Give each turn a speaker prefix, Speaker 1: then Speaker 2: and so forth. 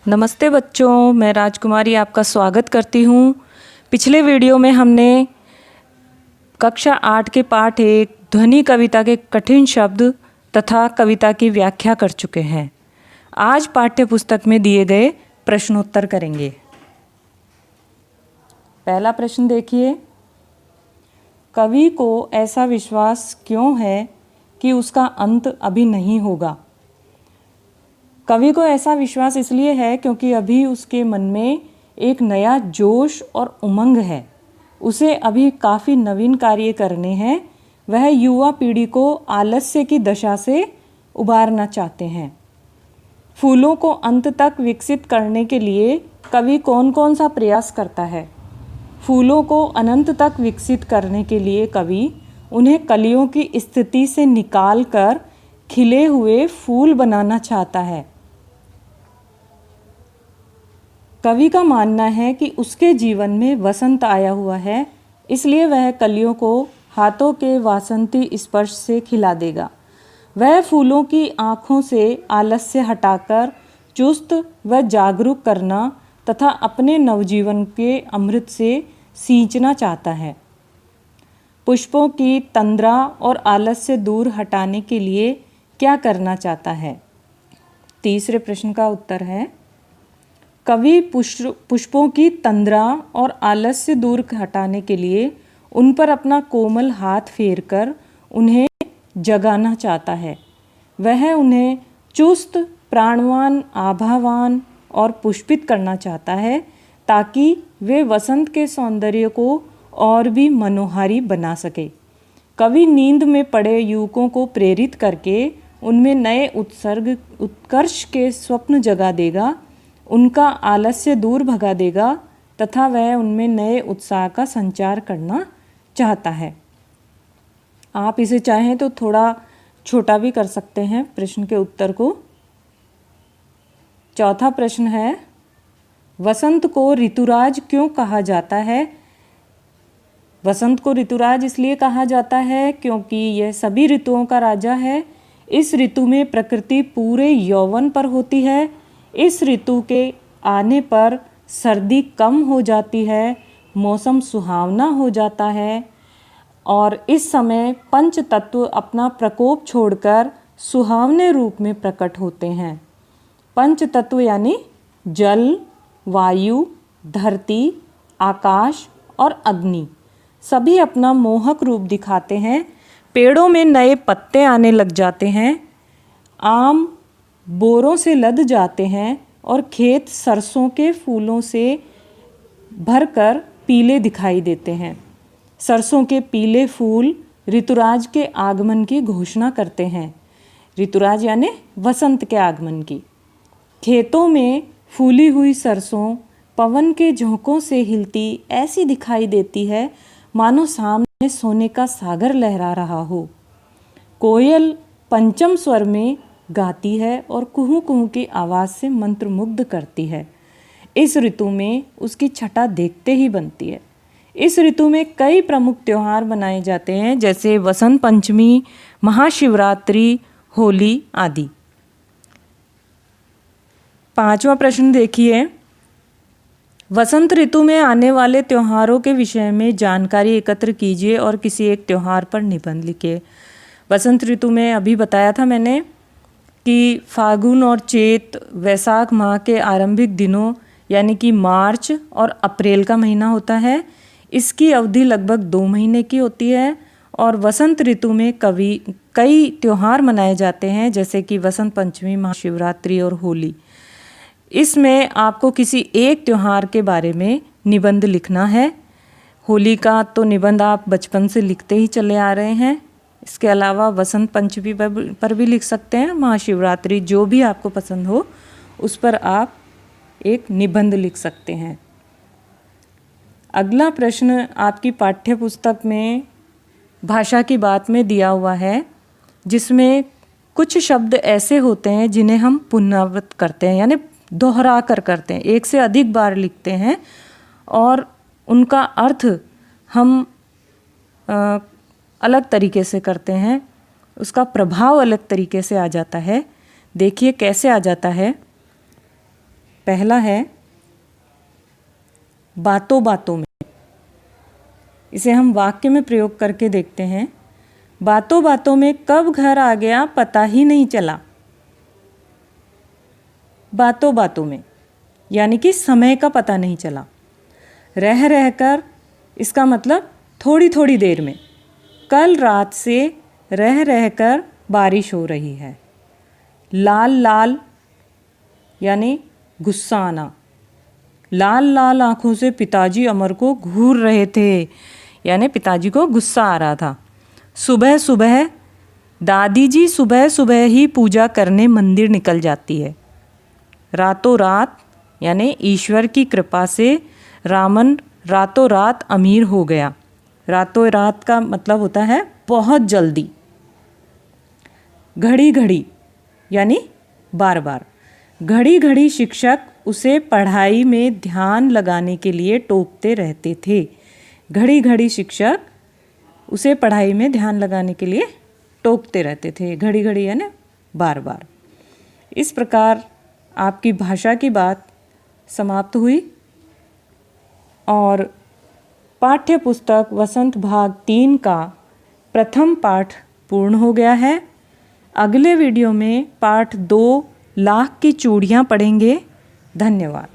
Speaker 1: नमस्ते बच्चों, मैं राजकुमारी आपका स्वागत करती हूँ। पिछले वीडियो में हमने कक्षा 8 के पाठ 1 ध्वनि कविता के कठिन शब्द तथा कविता की व्याख्या कर चुके हैं। आज पाठ्य पुस्तक में दिए गए प्रश्नोत्तर करेंगे। पहला प्रश्न देखिए, कवि को ऐसा विश्वास क्यों है कि उसका अंत अभी नहीं होगा? कवि को ऐसा विश्वास इसलिए है क्योंकि अभी उसके मन में एक नया जोश और उमंग है। उसे अभी काफ़ी नवीन कार्य करने हैं। वह युवा पीढ़ी को आलस्य की दशा से उबारना चाहते हैं। फूलों को अंत तक विकसित करने के लिए कवि कौन कौन सा प्रयास करता है? फूलों को अनंत तक विकसित करने के लिए कवि उन्हें कलियों की स्थिति से निकाल कर खिले हुए फूल बनाना चाहता है। कवि का मानना है कि उसके जीवन में वसंत आया हुआ है, इसलिए वह कलियों को हाथों के वासंती स्पर्श से खिला देगा। वह फूलों की आँखों से आलस्य हटाकर चुस्त व जागरूक करना तथा अपने नवजीवन के अमृत से सींचना चाहता है। पुष्पों की तंद्रा और आलस्य दूर हटाने के लिए क्या करना चाहता है? तीसरे प्रश्न का उत्तर है, कवि पुष्पों की तंद्रा और आलस्य दूर हटाने के लिए उन पर अपना कोमल हाथ फेरकर उन्हें जगाना चाहता है। वह उन्हें चुस्त, प्राणवान, आभावान और पुष्पित करना चाहता है ताकि वे वसंत के सौंदर्य को और भी मनोहारी बना सके। कवि नींद में पड़े युवकों को प्रेरित करके उनमें नए उत्कर्ष के स्वप्न जगा देगा, उनका आलस्य दूर भगा देगा तथा वह उनमें नए उत्साह का संचार करना चाहता है। आप इसे चाहें तो थोड़ा छोटा भी कर सकते हैं प्रश्न के उत्तर को। चौथा प्रश्न है, वसंत को ऋतुराज क्यों कहा जाता है? वसंत को ऋतुराज इसलिए कहा जाता है क्योंकि यह सभी ऋतुओं का राजा है। इस ऋतु में प्रकृति पूरे यौवन पर होती है। इस ऋतु के आने पर सर्दी कम हो जाती है, मौसम सुहावना हो जाता है और इस समय पंच तत्व अपना प्रकोप छोड़कर सुहावने रूप में प्रकट होते हैं। पंच तत्व यानी जल, वायु, धरती, आकाश और अग्नि सभी अपना मोहक रूप दिखाते हैं। पेड़ों में नए पत्ते आने लग जाते हैं, आम बोरों से लद जाते हैं और खेत सरसों के फूलों से भरकर पीले दिखाई देते हैं। सरसों के पीले फूल ऋतुराज के आगमन की घोषणा करते हैं। ऋतुराज यानी वसंत के आगमन की। खेतों में फूली हुई सरसों पवन के झोंकों से हिलती ऐसी दिखाई देती है मानो सामने सोने का सागर लहरा रहा हो। कोयल पंचम स्वर में गाती है और कुहू कुहू की आवाज़ से मंत्रमुग्ध करती है। इस ऋतु में उसकी छटा देखते ही बनती है। इस ऋतु में कई प्रमुख त्योहार मनाए जाते हैं, जैसे वसंत पंचमी, महाशिवरात्रि, होली आदि। पांचवा प्रश्न देखिए, वसंत ऋतु में आने वाले त्योहारों के विषय में जानकारी एकत्र कीजिए और किसी एक त्योहार पर निबंध लिखिए। वसंत ऋतु में अभी बताया था मैंने कि फागुन और चैत, वैशाख माह के आरंभिक दिनों यानी कि मार्च और अप्रैल का महीना होता है। इसकी अवधि लगभग 2 महीने की होती है और वसंत ऋतु में कई त्योहार मनाए जाते हैं, जैसे कि वसंत पंचमी, महाशिवरात्रि और होली। इसमें आपको किसी एक त्योहार के बारे में निबंध लिखना है। होली का तो निबंध आप बचपन से लिखते ही चले आ रहे हैं। इसके अलावा वसंत पंचमी पर भी लिख सकते हैं। महाशिवरात्रि, जो भी आपको पसंद हो उस पर आप एक निबंध लिख सकते हैं। अगला प्रश्न आपकी पाठ्य पुस्तक में भाषा की बात में दिया हुआ है, जिसमें कुछ शब्द ऐसे होते हैं जिन्हें हम पुनरावृत्त करते हैं, यानी दोहरा कर करते हैं, एक से अधिक बार लिखते हैं और उनका अर्थ हम अलग तरीके से करते हैं, उसका प्रभाव अलग तरीके से आ जाता है। देखिए कैसे आ जाता है। पहला है बातों बातों में। इसे हम वाक्य में प्रयोग करके देखते हैं। बातों बातों में कब घर आ गया पता ही नहीं चला। बातों बातों में यानी कि समय का पता नहीं चला। रह रहकर, इसका मतलब थोड़ी थोड़ी देर में। कल रात से रह रहकर बारिश हो रही है। लाल लाल यानी गुस्सा आना। लाल लाल आंखों से पिताजी अमर को घूर रहे थे, यानी पिताजी को गुस्सा आ रहा था। सुबह सुबह दादी जी सुबह सुबह ही पूजा करने मंदिर निकल जाती है। रातों रात यानी ईश्वर की कृपा से रामन रातों रात अमीर हो गया। रातों रात का मतलब होता है बहुत जल्दी। घड़ी घड़ी यानी बार बार। घड़ी घड़ी शिक्षक उसे पढ़ाई में ध्यान लगाने के लिए टोकते रहते थे। घड़ी घड़ी शिक्षक उसे पढ़ाई में ध्यान लगाने के लिए टोकते रहते थे। घड़ी घड़ी यानी बार बार। इस प्रकार आपकी भाषा की बात समाप्त हुई और पाठ्य पुस्तक वसंत भाग 3 का प्रथम पाठ पूर्ण हो गया है। अगले वीडियो में पाठ 2 लाख की चूड़ियाँ पढ़ेंगे। धन्यवाद।